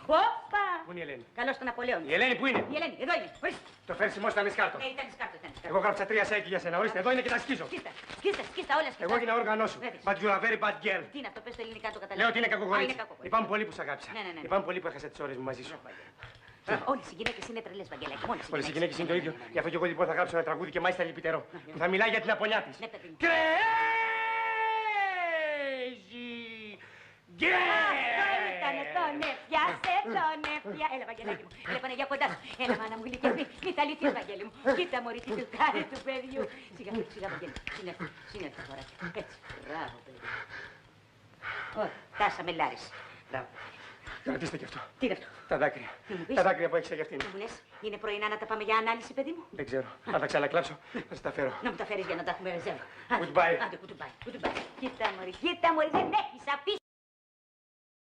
Όπα! Πού είναι η Ελένη? Καλώς τον Ναπολέον. Η Ελένη πού είναι? Η Ελένη, εδώ είναι. Ορίστε. Το φέρεις ημός στα μισκάρτο. Ναι, ήταν σκάρτο, ήταν σκάρτο. Εγώ γράψα 3 σέκι για σένα. Ορίστε, εδώ είναι και τα σκίζω. Σκίστα, όλα σκίστα. Εγώ έγινα όργανό σου. But you are very bad girl. Τι είναι αυτό, πες το ελληνικά το καταλάβει. Λέω ότι είναι κακό κορίτσι. Είναι κακό κορίτσι. Λυπάμαι πολύ που σ' αγάπησα. Ναι. Λυπάμαι πολύ που έχασα τις ώρες μου μαζί σου. Όλες οι γυναίκες είναι τρελές, Βαγγελάκη. Όλες οι γυναίκες είναι το ίδιο. Γι' αυτό και εγώ λοιπόν θα γράψω ένα τραγούδι και μάλιστα λυπητερό. Που θα μιλάει για την απονιά της. Ναι, παιδί μου. Crazy girl! Τον έφτιασε. Έλα, Βαγγελάκη μου. Έλα, Παναγιά κοντά σου. Έλα, μάνα μου γλυκιά. Μη θα λυθείς, Βαγγέλη μου. Κοίτα, μωρή, τι του κάνει του παιδιού. Σιγά, Βαγγέλη. Συνέρθω τώρα. Έτσι. Μπράβο, παιδί. Τάσα μελάρης. Μπράβο. Κρατήστε και αυτό. Τι είναι αυτό? Τα δάκρυα. Τα δάκρυα που έχεις για αυτήν. Τι μου λες, είναι πρωινά να τα πάμε για ανάλυση, παιδί μου? Δεν ξέρω. Αν τα ξανακλάψω, θα σε τα φέρω. Να μου τα φέρεις για να τα έχουμε ρεζέρβα. Goodbye. Άντε, goodbye. Κοίτα, μωρή, δεν έχεις αφήσει.